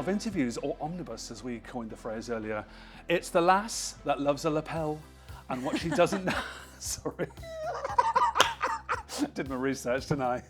of interviews, or Omnibus as we coined the phrase earlier. It's the lass that loves a lapel, and what she doesn't know... Sorry. Did my research, didn't I?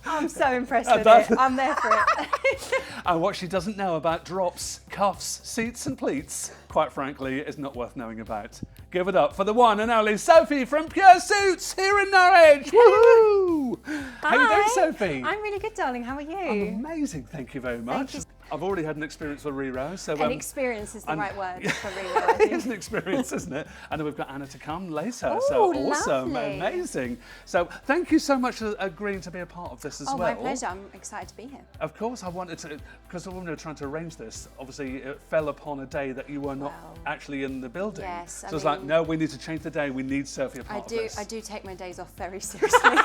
I'm so impressed with it. I'm there for it. And what she doesn't know about drops, cuffs, seats and pleats, quite frankly, is not worth knowing about. Give it up for the one and only Sophie from Pure Suits here in Norwich. Woohoo! How are you doing, Sophie? I'm really good, darling. How are you? I'm amazing, thank you very much. Thank you. I've already had an experience with Rero, so An experience is the right word for Rero, I think. It's an experience, isn't it? And then we've got Anna to come later. Ooh, so awesome, lovely. Amazing. So thank you so much for agreeing to be a part of this as well. Oh, my pleasure. I'm excited to be here. Of course, I wanted to, because when we were trying to arrange this, obviously it fell upon a day that you were not actually in the building. Yes, so it's like, no, we need to change the day. We need Sophie a part of this. I do take my days off very seriously.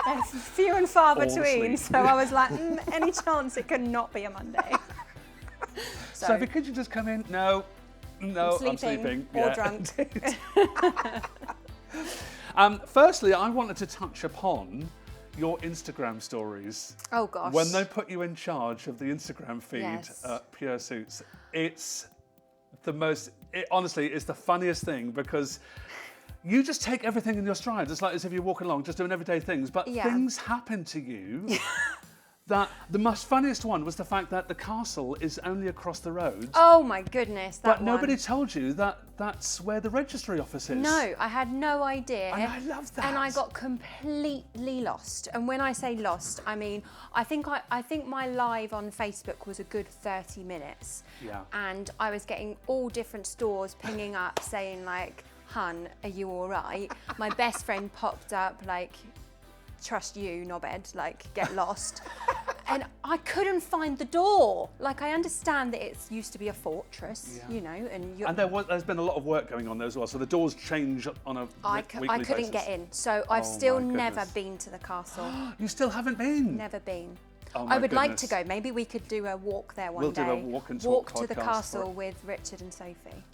They're few and far between, so I was like, any chance it could not be a Monday? Sophie, could you just come in? No, I'm sleeping. Or drunk. Firstly, I wanted to touch upon your Instagram stories. Oh gosh. When they put you in charge of the Instagram feed at Pure Suits, it's the most, honestly, it's the funniest thing because you just take everything in your stride. It's like as if you're walking along, just doing everyday things, but things happen to you. That the most funniest one was the fact that the castle is only across the road. Oh my goodness, But nobody told you that that's where the registry office is. No, I had no idea. And I love that. And I got completely lost. And when I say lost, I mean, I think my live on Facebook was a good 30 minutes. Yeah. And I was getting all different stores pinging up saying like, hun, are you all right? My best friend popped up like, trust you, knobhead, like get lost. And I couldn't find the door. Like I understand that it used to be a fortress, you know, and there's been a lot of work going on there as well. So the doors change on a weekly basis. I couldn't get in, so I've still never been to the castle. You still haven't been? Never been. Oh my I would like goodness. to go. Maybe we could do a walk there one day. We'll do a walk and talk to the podcast castle with Richard and Sophie.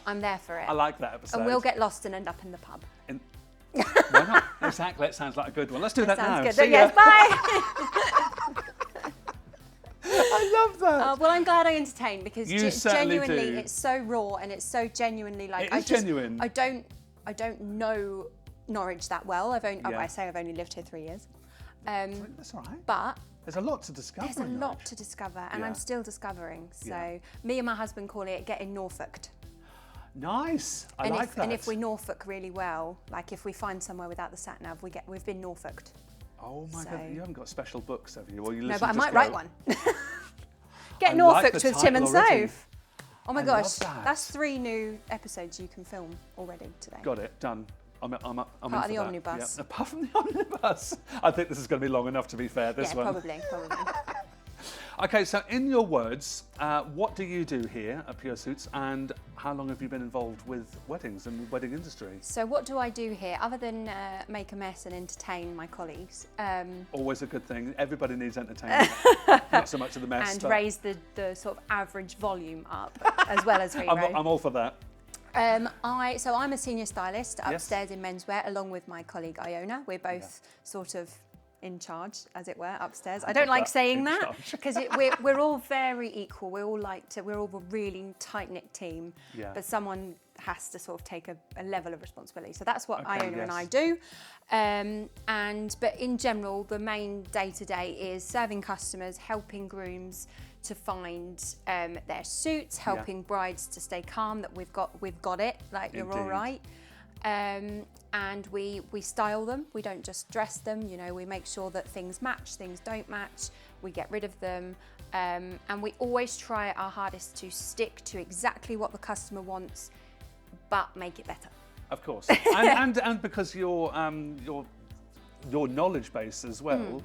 I'm there for it. I like that episode. And we'll get lost and end up in the pub. Why not? Exactly, it sounds like a good one. Let's do that now. Sounds good. Yes, bye. I love that. Well, I'm glad I entertained because genuinely it's so raw and it's so genuinely like genuine. I don't know Norwich that well. I've only lived here 3 years. That's all right. But there's a lot to discover. There's a lot to discover, and I'm still discovering. So me and my husband call it getting Norfolked. Nice. I like that. And if we Norfolk really well, like if we find somewhere without the sat nav, we've been Norfolked. Oh my God! You haven't got special books, have you? Or you no, but I might write one. Get Norfolked with Tim and Soph. Oh my gosh, that's 3 new episodes you can film already today. Got it, done. I'm part of the Omnibus. Yeah. Apart from the Omnibus, I think this is going to be long enough to be fair. This one. Probably. Okay, so in your words, what do you do here at Pure Suits, and how long have you been involved with weddings and the wedding industry? So what do I do here, other than make a mess and entertain my colleagues? Always a good thing. Everybody needs entertainment, not so much of the mess. And raise the sort of average volume up, as well as Rero. I'm all for that. So I'm a senior stylist upstairs in menswear, along with my colleague Iona. We're both sort of in charge, as it were, upstairs. I don't like saying that because we're all very equal. We're all a really tight-knit team, but someone has to sort of take a level of responsibility. So that's what Iona and I do. But in general, the main day-to-day is serving customers, helping grooms to find their suits, helping brides to stay calm, that we've got it, like you're all right. And we style them. We don't just dress them, you know, we make sure that things match, things don't match, we get rid of them. And we always try our hardest to stick to exactly what the customer wants, but make it better. Of course. and because your knowledge base as well,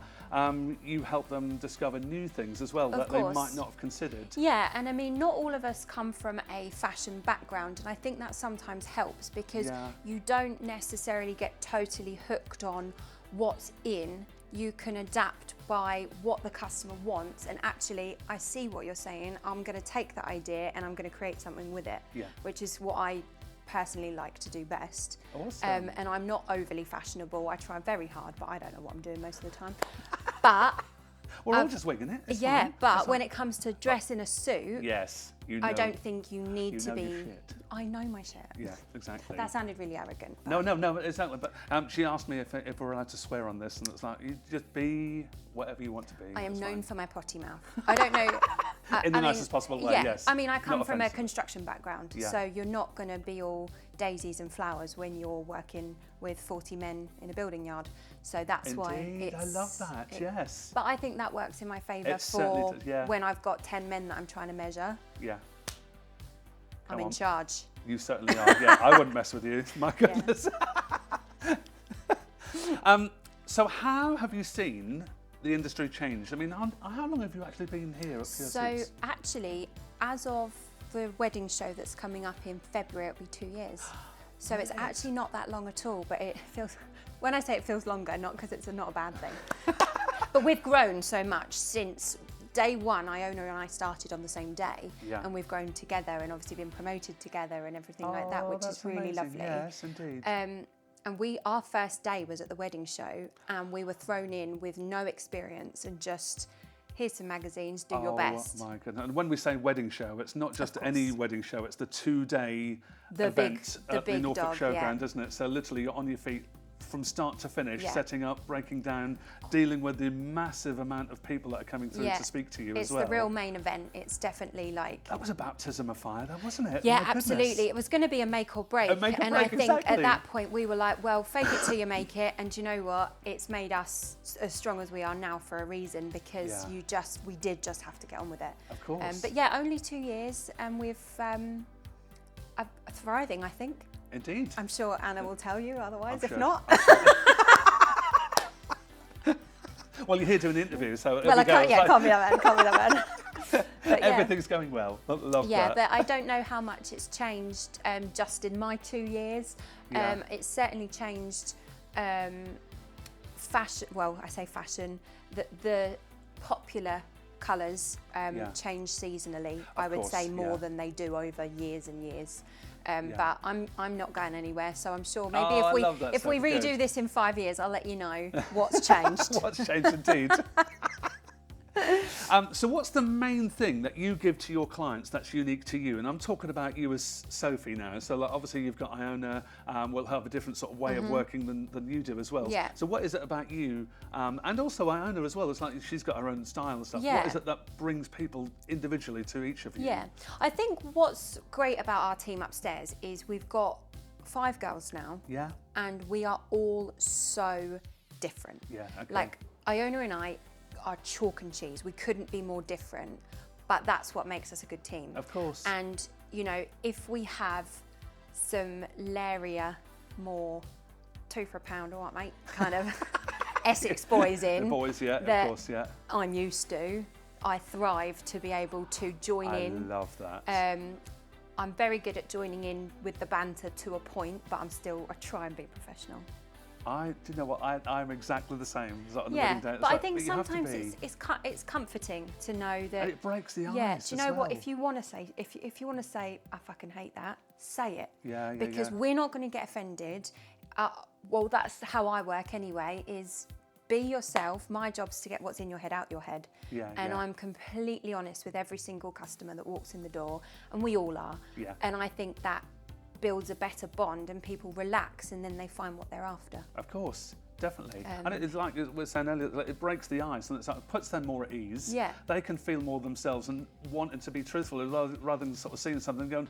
you help them discover new things as well that they might not have considered. Yeah, and I mean, not all of us come from a fashion background, and I think that sometimes helps because you don't necessarily get totally hooked on what's in. You can adapt by what the customer wants, and actually, I see what you're saying. I'm going to take that idea and I'm going to create something with it, which is what I personally like to do best. Awesome. And I'm not overly fashionable. I try very hard, but I don't know what I'm doing most of the time. But We're all just winging it. It's yeah, fine. but when it comes to dress in a suit, yes, you know, I don't think you need to be. Your shit. I know my shit. Yeah, exactly. That sounded really arrogant. No, exactly. But she asked me if we're allowed to swear on this, and it's like, you just be whatever you want to be. I am known for my potty mouth. I don't know. In the nicest possible way, yeah, yes. I mean, I come Not from a offensive. construction background, Yeah. so you're not going to be all daisies and flowers when you're working with 40 men in a building yard. So that's why Indeed, I love that, yes. But I think that works in my favour It certainly for does, yeah. when I've got 10 men that I'm trying to measure. Yeah. I'm in charge. You certainly are. Yeah, I wouldn't mess with you. My goodness. So how have you seen the industry change? I mean, how long have you actually been here at Pure So Suits? actually, as of the wedding show that's coming up in February, it'll be 2 years. So it's actually not that long at all, but it feels, when I say it feels longer, not because it's not a bad thing, but we've grown so much since day one. Iona and I started on the same day, and we've grown together and obviously been promoted together and everything like that, which is really amazing. lovely. Yes, indeed. And our first day was at the wedding show, and we were thrown in with no experience and just, here's some magazines, do your best. Oh my goodness. And when we say wedding show, it's not just any wedding show, it's the 2-day event at the Norfolk Showground, isn't it? So literally you're on your feet from start to finish, setting up, breaking down, dealing with the massive amount of people that are coming through to speak to you as well. It's the real main event. It's definitely like... That was a baptism of fire, though, wasn't it? Yeah, absolutely. It was going to be a make or break. And I think at that point we were like, well, fake it till you make it. And do you know what? It's made us as strong as we are now for a reason, because we did just have to get on with it. Of course. But yeah, only 2 years, and we've thriving, I think. Indeed. I'm sure Anna will tell you otherwise, if sure. not. Well, you're here doing an interview, so Well, can't be that man. But everything's going well. Love that. Yeah, but I don't know how much it's changed just in my 2 years. It's certainly changed fashion. Well, I say fashion. The popular colours change seasonally. I would say more than they do over years and years. But I'm not going anywhere, so I'm sure maybe if we redo this in 5 years, I'll let you know what's changed. What's changed indeed. So what's the main thing that you give to your clients that's unique to you? And I'm talking about you as Sophie now. So like, obviously you've got Iona, will have a different sort of way of working than you do as well. Yeah. So what is it about you, and also Iona as well? It's like she's got her own style and stuff. Yeah. What is it that brings people individually to each of you? Yeah, I think what's great about our team upstairs is we've got 5 girls now. Yeah. And we are all so different. Yeah, okay. Like Iona and I are chalk and cheese. We couldn't be more different, but that's what makes us a good team. Of course. And, you know, if we have some lairier, more 2 for a pound, all right, mate, kind of Essex boys in. The boys, yeah, of course, yeah. I'm used to. I thrive to be able to join in. I love that. I'm very good at joining in with the banter to a point, but I try and be professional. Do you know what? I'm exactly the same. On the Yeah, wedding day. but I think sometimes it's comforting to know that. And it breaks the ice. Yeah, do you know what? well. If you want to say, if you want to say, I fucking hate that, say it. Yeah, Because we're not going to get offended. Well, that's how I work anyway. Is be yourself. My job's to get what's in your head out your head. And I'm completely honest with every single customer that walks in the door, and we all are. Yeah. And I think that builds a better bond, and people relax, and then they find what they're after. Of course, definitely. And it's like we were saying earlier, like it breaks the ice, and it puts them more at ease. Yeah. They can feel more themselves and wanting to be truthful rather than sort of seeing something and going,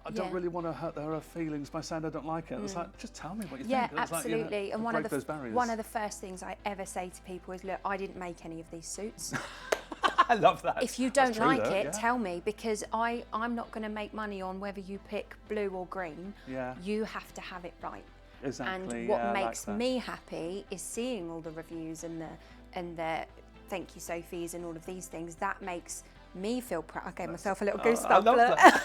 I don't really want to hurt her feelings by saying I don't like it. It's like, just tell me what you think. Yeah, It's absolutely. Like, and break those barriers. one of the first things I ever say to people is, look, I didn't make any of these suits. I love that. If you don't like it, tell me, because I'm not going to make money on whether you pick blue or green. Yeah. You have to have it right. Exactly. And what makes me happy is seeing all the reviews and the thank you Sophies and all of these things. That makes me feel proud. I gave myself a little goosebump. I love that.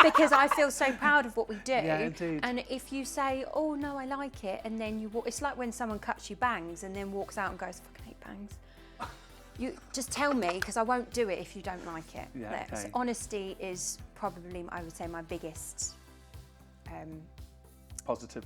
Because I feel so proud of what we do. Yeah, indeed. And if you say, oh no, I like it, and then you walk, it's like when someone cuts you bangs and then walks out and goes, I fucking hate bangs. You just tell me, because I won't do it if you don't like it. Yeah, okay. Honesty is probably, I would say, my biggest positive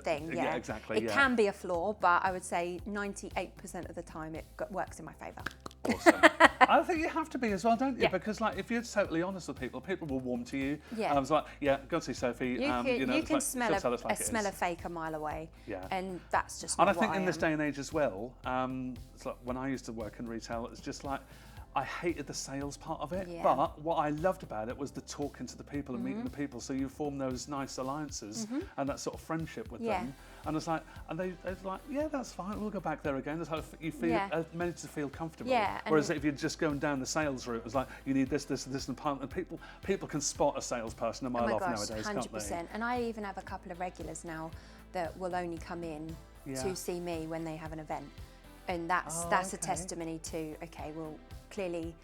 thing. Yeah, exactly. It can be a flaw, but I would say 98% of the time it works in my favour. Awesome. I think you have to be as well, don't you? Yeah. Because like if you're totally honest with people, people will warm to you. Yeah. I was like, yeah, go and see Sophie. You can smell a fake a mile away. Yeah. And that's just. And I think in this day and age as well, it's like when I used to work in retail, it's just like. I hated the sales part of it, but what I loved about it was the talking to the people and meeting the people. So you form those nice alliances and that sort of friendship with them. And it's like, and they're like, yeah, that's fine. We'll go back there again. That's how you feel meant to feel comfortable. Yeah, whereas if you're just going down the sales route, it's like you need this, and people can spot a salesperson a mile off nowadays, 100%. Can't they? And I even have a couple of regulars now that will only come in to see me when they have an event, and that's a testimony to well. Clearly,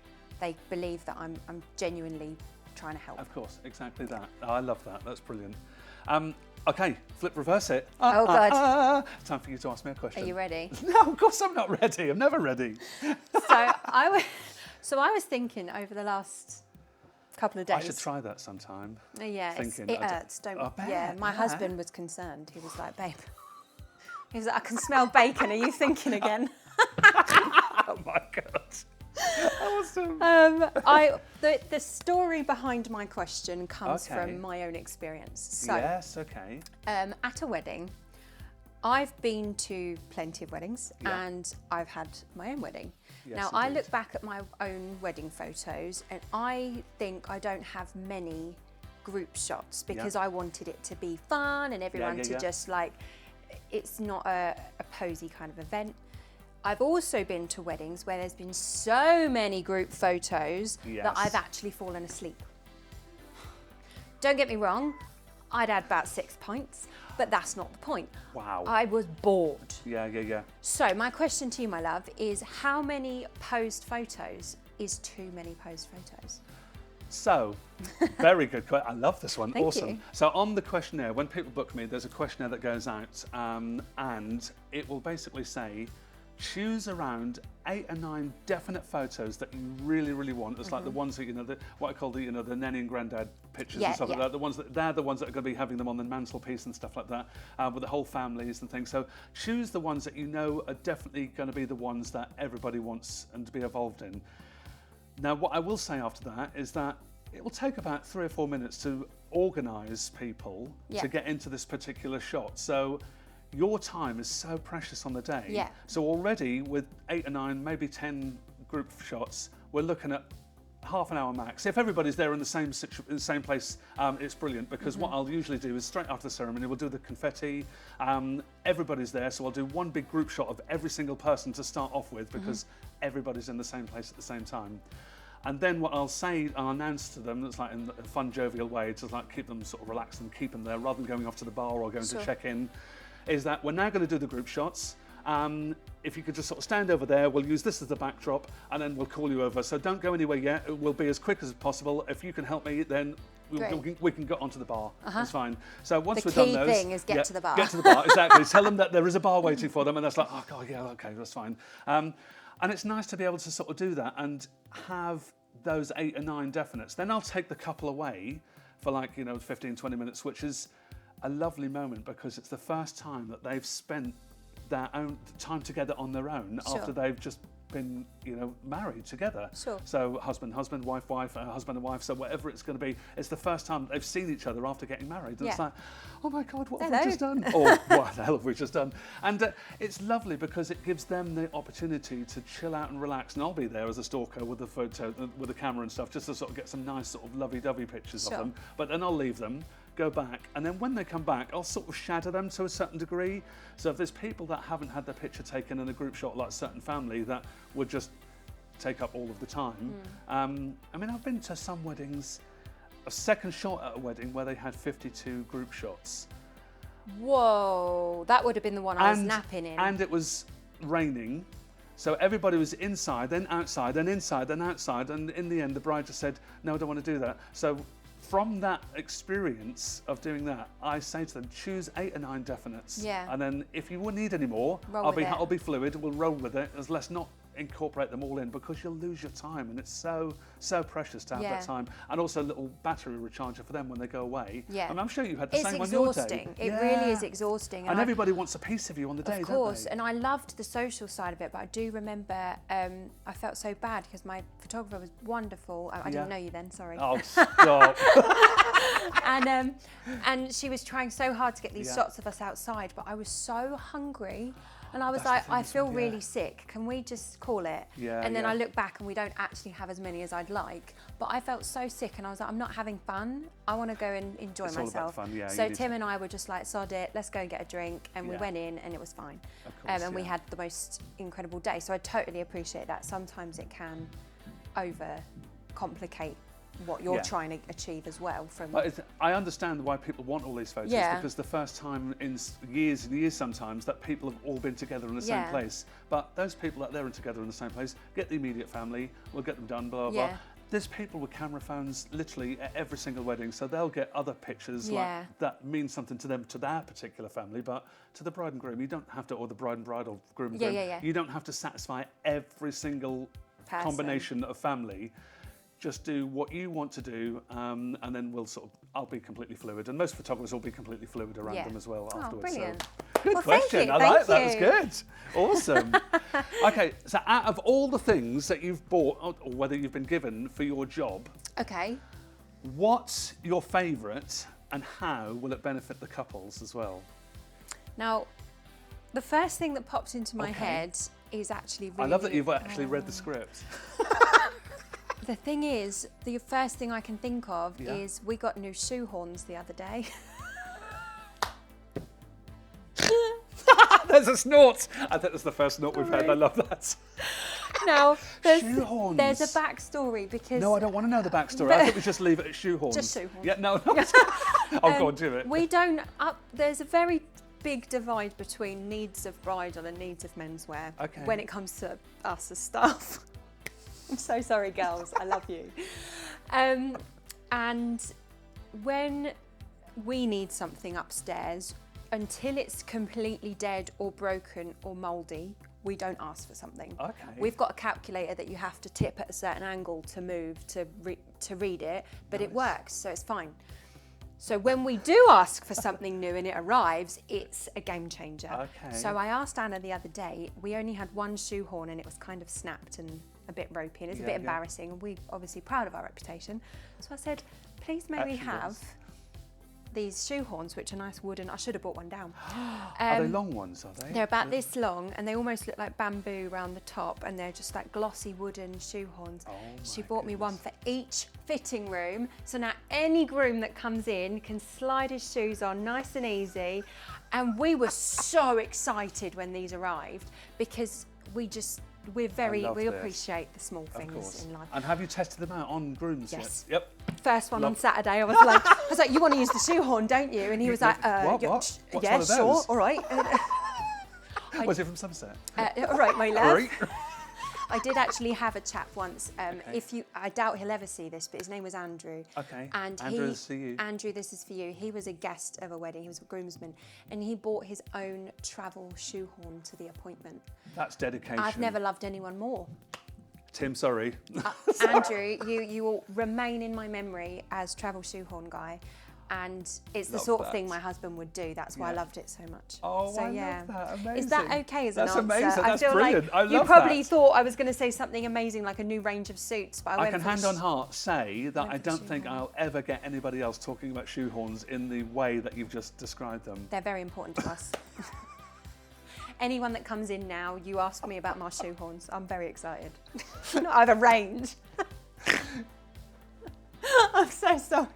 they believe that I'm genuinely trying to help. Of course, exactly that. I love that. That's brilliant. Okay, reverse it. Oh, God. Time for you to ask me a question. Are you ready? No, of course I'm not ready. I'm never ready. So I was thinking over the last couple of days. I should try that sometime. Yeah, it hurts. My husband was concerned. He was like, babe, he was like, I can smell bacon. Are you thinking again? Oh, my God. Awesome. The story behind my question comes from my own experience. So, yes, okay. At a wedding, I've been to plenty of weddings and I've had my own wedding. Yes, now, I look back at my own wedding photos and I think I don't have many group shots because I wanted it to be fun and everyone to just like, it's not a posy kind of event. I've also been to weddings where there's been so many group photos that I've actually fallen asleep. Don't get me wrong, I'd had about 6 pints, but that's not the point. Wow. I was bored. Yeah. So my question to you, my love, is how many posed photos is too many posed photos? So, very good question. I love this one. Thank awesome. You. So on the questionnaire, when people book me, there's a questionnaire that goes out and it will basically say, choose around 8 or 9 definite photos that you really, really want. It's like the ones that, what I call the nanny and granddad pictures and stuff like that. They're the ones that are going to be having them on the mantelpiece and stuff like that, with the whole families and things. So choose the ones that you know are definitely going to be the ones that everybody wants and to be involved in. Now, what I will say after that is that it will take about 3 or 4 minutes to organise people to get into this particular shot. So your time is so precious on the day. Yeah. So already with 8 or 9, maybe 10 group shots, we're looking at half an hour max. If everybody's there in the same place, it's brilliant because what I'll usually do is straight after the ceremony, we'll do the confetti. Everybody's there, so I'll do one big group shot of every single person to start off with because everybody's in the same place at the same time. And then what I'll say, I'll announce to them, that's like in a fun, jovial way, to like keep them sort of relaxed and keep them there rather than going off to the bar or going to check in, is that we're now going to do the group shots. If you could just sort of stand over there, we'll use this as the backdrop and then we'll call you over. So don't go anywhere yet. It will be as quick as possible. If you can help me, then we can get onto the bar. It's fine. So once we've done those... The key thing is get to the bar. Get to the bar, exactly. Tell them that there is a bar waiting for them and that's like, oh God, yeah, okay, that's fine. And it's nice to be able to sort of do that and have those 8 or 9 definites. Then I'll take the couple away for like, 15, 20 minutes, which is a lovely moment because it's the first time that they've spent their own time together on their own after they've just been, married together. So husband, wife, husband and wife, so whatever it's going to be, it's the first time they've seen each other after getting married. And it's like, oh my God, what have we just done? Or what the hell have we just done? And it's lovely because it gives them the opportunity to chill out and relax. And I'll be there as a stalker with the photo, with the camera and stuff, just to sort of get some nice sort of lovey-dovey pictures of them. But then I'll leave them, go back, and then when they come back, I'll sort of shadow them to a certain degree. So if there's people that haven't had their picture taken in a group shot, like a certain family, that would just take up all of the time. I mean, I've been to some weddings, a second shot at a wedding where they had 52 group shots. Whoa, that would have been the one I was napping in. And it was raining. So everybody was inside, then outside, then inside, then outside. And in the end, the bride just said, no, I don't want to do that. So from that experience of doing that, I say to them, choose 8 or 9 definites. Yeah. And then if you need any more, I'll be fluid, we'll roll with it. Let's not incorporate them all in, because you'll lose your time, and it's so precious to have that time. And also a little battery recharger for them when they go away. Yeah. And I'm sure you had the same on It's your day. exhausting. It really is exhausting. And everybody wants a piece of you on the day, of course, and I loved the social side of it, but I do remember I felt so bad because my photographer was wonderful. I didn't know you then, sorry. Oh, stop. And she was trying so hard to get these shots of us outside, but I was so hungry. And I was like, I feel really sick. Can we just call it? And then I look back and we don't actually have as many as I'd like. But I felt so sick and I was like, I'm not having fun. I want to go and enjoy myself. All about fun, so Tim and I were just like, sod it, let's go and get a drink. And we went in and it was fine. Of course, and we had the most incredible day. So I totally appreciate that. Sometimes it can overcomplicate what you're trying to achieve as well. I understand why people want all these photos, because the first time in years and years sometimes that people have all been together in the same place. But those people that they're together in the same place, get the immediate family, we'll get them done, blah, blah, blah. There's people with camera phones literally at every single wedding, so they'll get other pictures like that mean something to them, to their particular family, but to the bride and groom, you don't have to, or the bride and bride, or groom and groom, you don't have to satisfy every single combination of family. Just do what you want to do, and then I'll be completely fluid, and most photographers will be completely fluid around them as well afterwards. Brilliant. So, good question. I like that. That was good. Awesome. Okay, so out of all the things that you've bought, or whether you've been given for your job, what's your favourite, and how will it benefit the couples as well? Now, the first thing that pops into my head is actually really... I love that you've actually read the script. The thing is, the first thing I can think of is we got new shoe horns the other day. There's a snort. I think that's the first snort we've had. I love that. Now, shoe horns. There's a backstory because... No, I don't want to know the backstory. I think we just leave it at shoe horns. Just shoe horns. Yeah, no. Oh, go on, do it. We don't... there's a very big divide between needs of bridal and needs of menswear when it comes to us as staff. I'm so sorry, girls. I love you. And when we need something upstairs, until it's completely dead or broken or mouldy, we don't ask for something. We've got a calculator that you have to tip at a certain angle to move to read it, but it works, so it's fine. So when we do ask for something new and it arrives, it's a game changer. So I asked Anna the other day, we only had one shoehorn and it was kind of snapped and a bit ropey, and it's a bit embarrassing, and we're obviously proud of our reputation. So I said, please may we have these shoehorns, which are nice wooden. I should have bought one down. Are they long ones, are they? They're about this long, and they almost look like bamboo around the top, and they're just like glossy wooden shoehorns. She bought me one for each fitting room, so now any groom that comes in can slide his shoes on nice and easy. And we were so excited when these arrived, because we appreciate the small things in life. And have you tested them out on grooms yet? Yep. First one on Saturday, I was like, you want to use the shoehorn, don't you? And he was like, what? Yeah, sure, all right. Was it from Somerset? All right, my love. I did actually have a chap once. I doubt he'll ever see this, but his name was Andrew. And Andrew, this is for you. Andrew, this is for you. He was a guest of a wedding. He was a groomsman, and he bought his own travel shoehorn to the appointment. That's dedication. I've never loved anyone more. Tim, sorry. Andrew, you will remain in my memory as travel shoehorn guy. And it's the sort of thing my husband would do. That's why I loved it so much. Oh, I love that. Amazing. Is that okay as an answer? That's amazing. That's brilliant. I love you probably thought I was going to say something amazing like a new range of suits, but I can hand on heart say that I don't think I'll ever get anybody else talking about shoehorns in the way that you've just described them. They're very important to us. Anyone that comes in now, you ask me about my shoehorns. I'm very excited. I've arranged. I'm so sorry.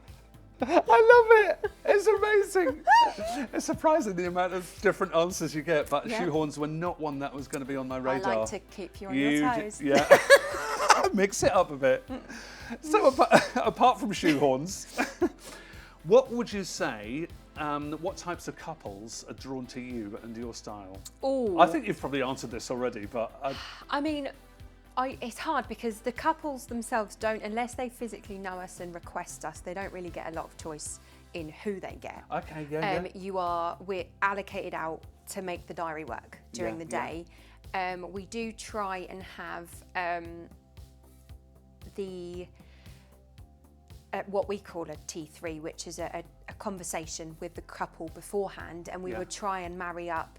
I love it. It's amazing. It's surprising the amount of different answers you get, but shoehorns were not one that was going to be on my radar. I like to keep you on your toes. Yeah. Mix it up a bit. So apart from shoehorns, what would you say, what types of couples are drawn to you and your style? Ooh. I think you've probably answered this already, but... I mean, it's hard because the couples themselves don't, unless they physically know us and request us, they don't really get a lot of choice in who they get. Okay, we're allocated out to make the diary work during the day. We do try and have what we call a T3, which is a conversation with the couple beforehand, and we would try and marry up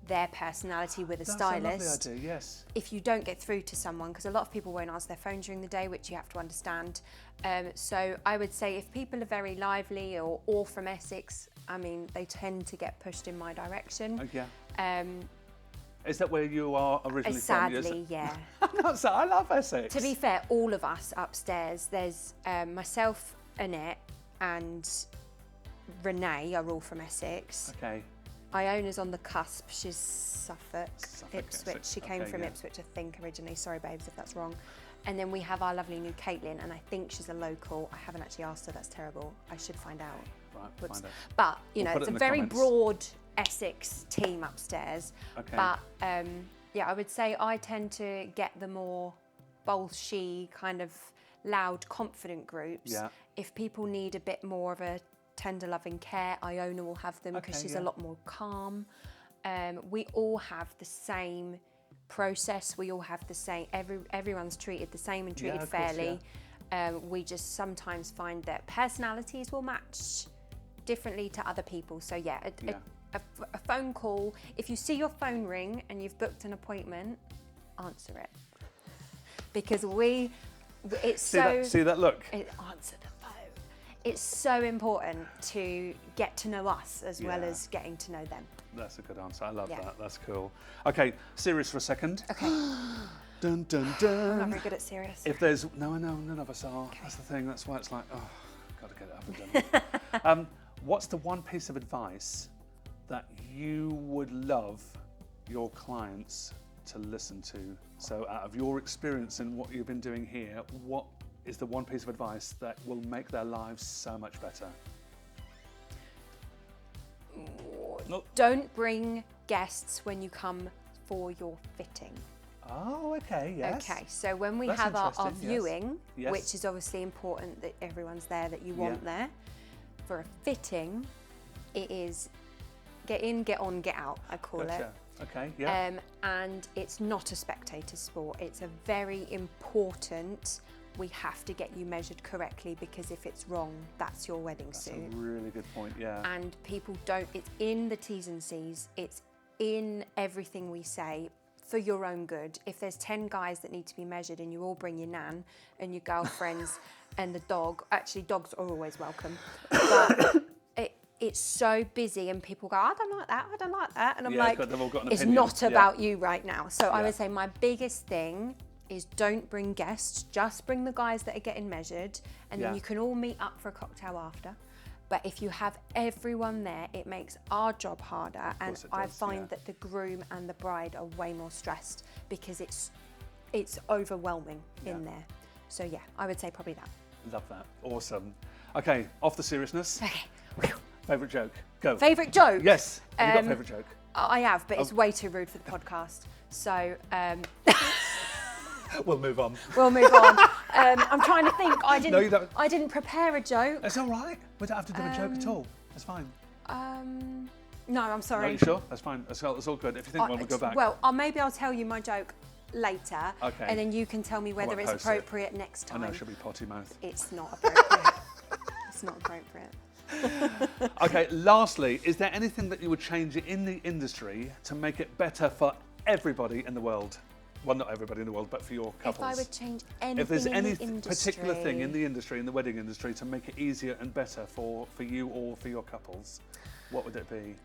their personality with a stylist. That's a lovely idea, yes. If you don't get through to someone, because a lot of people won't answer their phone during the day, which you have to understand. So I would say if people are very lively or all from Essex, I mean, they tend to get pushed in my direction. Is that where you are originally from? Sadly, yeah. I love Essex. To be fair, all of us upstairs, there's myself, Annette, and Renee are all from Essex. Okay. Iona's on the cusp. She's Suffolk, Ipswich. She came from Ipswich, I think, originally. Sorry, babes, if that's wrong. And then we have our lovely new Caitlin, and I think she's a local. I haven't actually asked her. That's terrible. I should find out. Right, find out. But, you know, it's a very broad Essex team upstairs. Okay. But, yeah, I would say I tend to get the more bolshy, kind of loud, confident groups. Yeah. If people need a bit more of a tender loving care, Iona will have them because she's a lot more calm. We all have the same process. We all have the same, everyone's treated the same and treated fairly. We just sometimes find that personalities will match differently to other people. So yeah, a phone call, if you see your phone ring and you've booked an appointment, answer it. Because see that look? Answer the phone. It's so important to get to know us as well as getting to know them. That's a good answer. I love that. That's cool. Okay, serious for a second. Okay. Dun, dun, dun. I'm not very good at serious. If there's no, I know none of us are. Okay. That's the thing. That's why it's like, oh, got to get it up and done. What's the one piece of advice that you would love your clients to listen to? So, out of your experience and what you've been doing here, what is the one piece of advice that will make their lives so much better? Don't bring guests when you come for your fitting. Oh, okay, yes. Okay, so when we have our viewing, which is obviously important that everyone's there that you want there, for a fitting, it is get in, get on, get out, I call it. Okay, yeah. And it's not a spectator sport. It's a very important, we have to get you measured correctly because if it's wrong, that's your wedding suit. That's a really good point, yeah. And people don't, it's in the T's and C's, it's in everything we say for your own good. If there's 10 guys that need to be measured and you all bring your nan and your girlfriends and the dog, actually dogs are always welcome, but it's so busy and people go, I don't like that, I don't like that. And I'm like, they've all got an it's opinion. not about you right now. So I would say my biggest thing is don't bring guests, just bring the guys that are getting measured and then you can all meet up for a cocktail after. But if you have everyone there, it makes our job harder, and I find that the groom and the bride are way more stressed because it's overwhelming in there. So yeah, I would say probably that. Love that. Awesome. Okay, off the seriousness. Okay. Favourite joke? Go. Favourite joke? Yes. Have you got a favourite joke? I have, but it's way too rude for the podcast. So we'll move on. We'll move on. I'm trying to think. I didn't prepare a joke. It's all right. We don't have to do a joke at all. That's fine. No, I'm sorry. Are you sure? That's fine. It's all good. If you think one, we'll go back. Well, maybe I'll tell you my joke later. Okay. And then you can tell me whether it's appropriate next time. I know, she'll be potty mouth. It's not appropriate. It's not appropriate. Okay, lastly, is there anything that you would change in the industry to make it better for everybody in the world? Well, not everybody in the world, but for your couples. If I would change anything if there's any in the particular thing in the industry, in the wedding industry, to make it easier and better for you or for your couples, what would it be?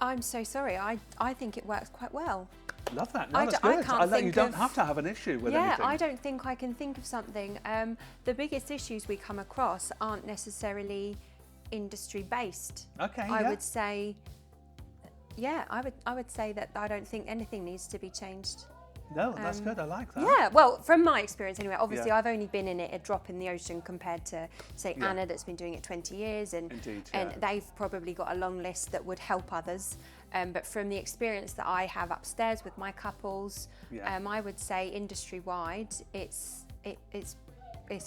I'm so sorry. I think it works quite well. Love that. No, that's good. You don't have to have an issue with anything. Yeah, I don't think I can think of something. The biggest issues we come across aren't necessarily industry based. Okay. I would say, I would say that I don't think anything needs to be changed. No, that's good. I like that. Yeah, well, from my experience anyway, obviously I've only been in it a drop in the ocean compared to, say, Anna that's been doing it 20 years and they've probably got a long list that would help others. But from the experience that I have upstairs with my couples, I would say industry-wide, it's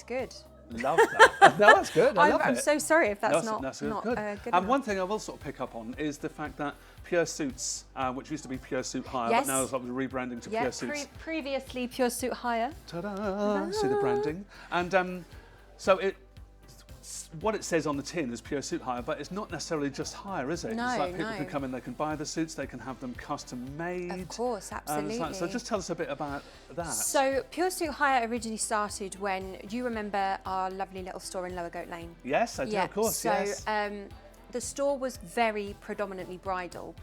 good. Love that. No, that's good. I love it. I'm so sorry if that's No, not that's good And enough. one thing I will sort of pick up on is the fact that Pure Suits, which used to be Pure Suit Hire, Yes. but now is sort of rebranding to Pure Suits. Previously Pure Suit Hire. Ta-da! See the branding. And so what it says on the tin is Pure Suit Hire, but it's not necessarily just hire, is it? No, it's like people no. can come in, they can buy the suits, they can have them custom made. Of course, absolutely. So just tell us a bit about that. So Pure Suit Hire originally started when, do you remember our lovely little store in Lower Goat Lane? Yes, I do, of course, yes. So the store was very predominantly bridal.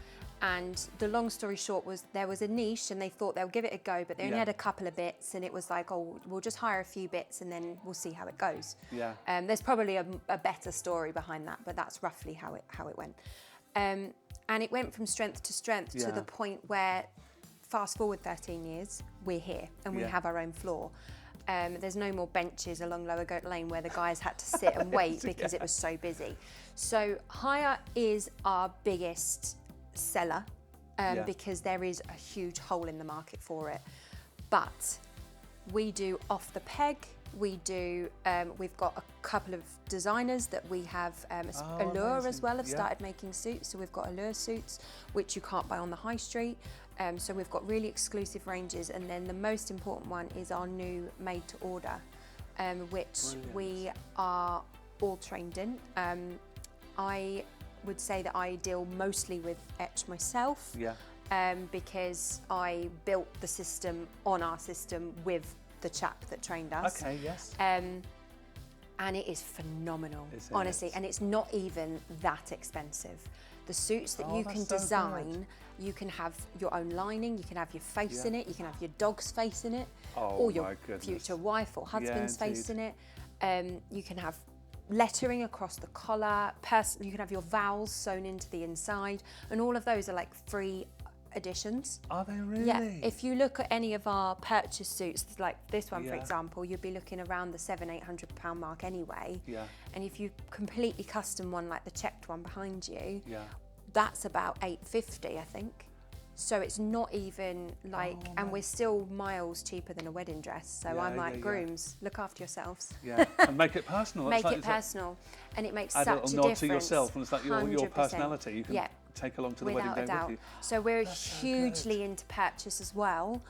And the long story short was there was a niche and they thought they'll give it a go, but they only had a couple of bits and it was like, oh, we'll just hire a few bits and then we'll see how it goes. Yeah. There's probably a better story behind that, but that's roughly how it went. And it went from strength to strength to the point where, fast forward 13 years, we're here and we have our own floor. There's no more benches along Lower Goat Lane where the guys had to sit and wait because it was so busy. So hire is our biggest seller because there is a huge hole in the market for it, but we do off the peg. We do we've got a couple of designers that we have Allure amazing. as well have started making suits, so we've got Allure suits which you can't buy on the high street, so we've got really exclusive ranges, and then the most important one is our new made to order, which we are all trained in. I would say that I deal mostly with etch myself, because I built the system on our system with the chap that trained us. Okay, yes. And it is phenomenal, honestly, and it's not even that expensive. The suits that you can design, you can have your own lining, you can have your face in it, you can have your dog's face in it, or your future wife or husband's face in it. You can have lettering across the collar, you can have your vowels sewn into the inside, and all of those are like free additions. Are they really? Yeah, if you look at any of our purchase suits, like this one for example, you'd be looking around the £700-800 mark anyway. Yeah. And if you completely custom one like the checked one behind you, that's about £850, I think. So it's not even like, and we're still miles cheaper than a wedding dress. So I'm like, grooms, look after yourselves. Yeah, and make it personal. Make it personal, and it makes such a difference. Add a little nod to yourself, and it's like your personality. You can take along to the wedding day with you. So we're hugely into purchase as well.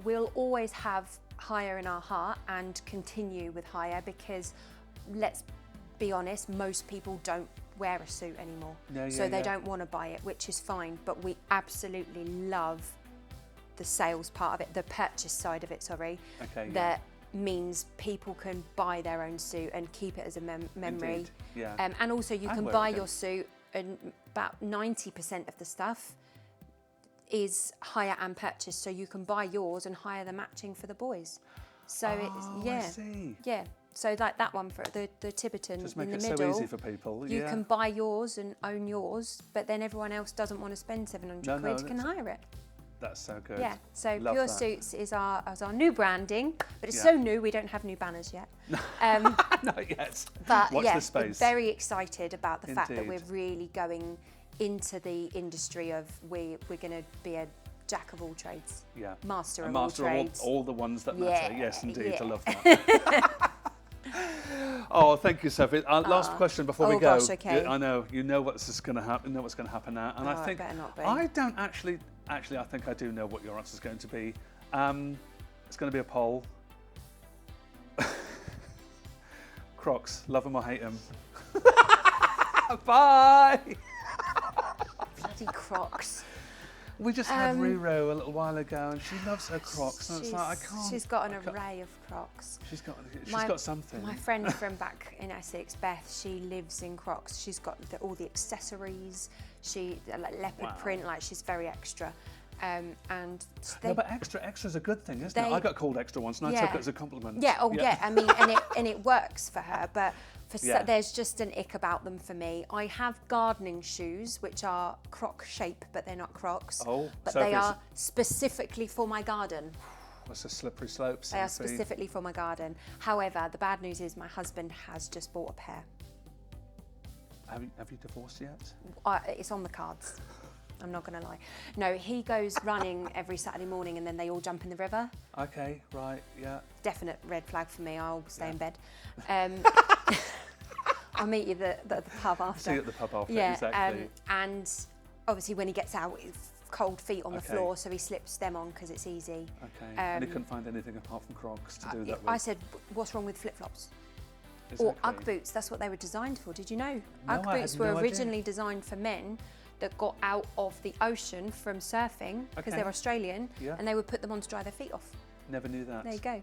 We'll always have hire in our heart and continue with hire because, let's be honest, most people don't wear a suit anymore, so they don't want to buy it, which is fine, but we absolutely love the sales part of it, the purchase side of it, that means people can buy their own suit and keep it as a memory. And also you can buy your suit, and about 90% of the stuff is hire and purchase, so you can buy yours and hire the matching for the boys. So I see. So like that one for the Tibetan Just make in the it middle, so easy for people. you can buy yours and own yours, but then everyone else doesn't want to spend 700 quid, can hire it. That's so good. Yeah, so Love Pure that. Suits is our new branding, but it's so new we don't have new banners yet. Not yet. But Watch the space. we're very excited about the fact that we're really going into the industry of we're going to be a jack of all trades, master of all trades. All the ones that matter. Yes, indeed. I love that. Oh, thank you, Sophie. Last question before we go. Gosh, okay. I know you know what's going to happen. Know what's going to happen now, and I think better not be. I don't actually. Actually, I think I do know what your answer is going to be. It's going to be a poll. Crocs, love them or hate them. Bye. Bloody Crocs. We just had Riro a little while ago, and she loves her Crocs. And it's like, I can't. She's got an array of Crocs. She's got something. My friend from back in Essex, Beth, she lives in Crocs. She's got all the accessories. She like leopard print, like she's very extra. And but extra's a good thing, isn't it? I got called extra once, and I took it as a compliment. I mean, and it works for her, but there's just an ick about them for me. I have gardening shoes, which are Croc shape, but they're not Crocs. But they are specifically for my garden. That's a slippery slope. They are specifically for my garden. However, the bad news is my husband has just bought a pair. Have you divorced yet? It's on the cards. I'm not going to lie. No, he goes running every Saturday morning and then they all jump in the river. Okay, right, yeah. Definite red flag for me. I'll stay in bed. I'll meet you at the pub after. See you at the pub after, yeah, exactly. And obviously when he gets out, cold feet on the floor, so he slips them on because it's easy. Okay, and he couldn't find anything apart from Crocs to do that with. I said, what's wrong with flip-flops? Exactly. Or Ugg boots, that's what they were designed for. Did you know? No, Ugg boots were originally designed for men that got out of the ocean from surfing, because they're Australian, and they would put them on to dry their feet off. Never knew that. There you go.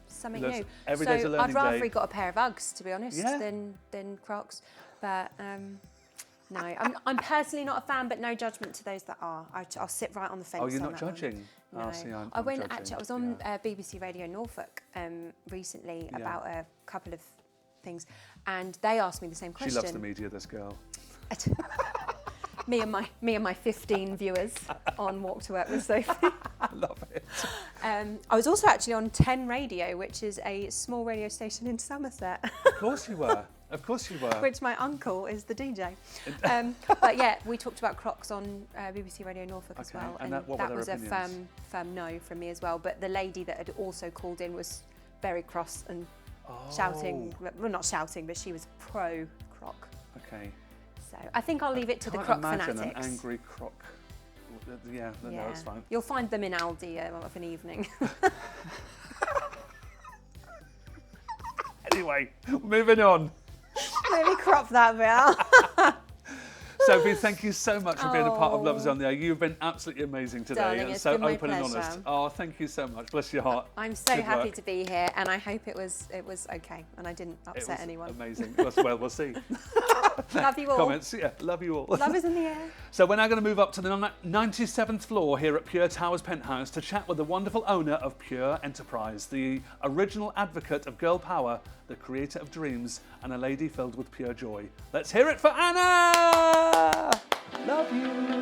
Something new. Every day's a learning I'd rather day. he got a pair of Uggs, to be honest, than Crocs. But no, I'm personally not a fan, but no judgment to those that are. I'll sit right on the fence. Oh, you're on not that judging? One. No. Oh, see, I'm I went judging. actually. I was on BBC Radio Norfolk recently about a couple of things, and they asked me the same question. She loves the media, this girl. me and my 15 viewers on Walk to Work with Sophie. I love it. I was also actually on 10 Radio, which is a small radio station in Somerset. Of course you were. Of course you were. Which my uncle is the DJ. But yeah, we talked about Crocs on BBC Radio Norfolk as well. And that was a firm no from me as well. But the lady that had also called in was very cross and shouting. Well, not shouting, but she was pro Croc. Okay. So I think I'll leave it to the Croc fanatics. An angry Croc. Yeah, no, that's fine. You'll find them in Aldi of an evening. Anyway, moving on. Maybe crop that bit out. Sophie, thank you so much for being a part of Lovers on the Air. You've been absolutely amazing today. Darling, and it's so been my open and pleasure. honest. Oh, thank you so much. Bless your heart. I'm so happy to be here, and I hope it was okay and I didn't upset anyone. Amazing. Well, we'll see. Love you all. Comments, love you all. Love is in the air. So we're now going to move up to the 97th floor here at Pure Towers Penthouse to chat with the wonderful owner of Pure Enterprise, the original advocate of girl power, the creator of dreams, and a lady filled with pure joy. Let's hear it for Anna! Love you.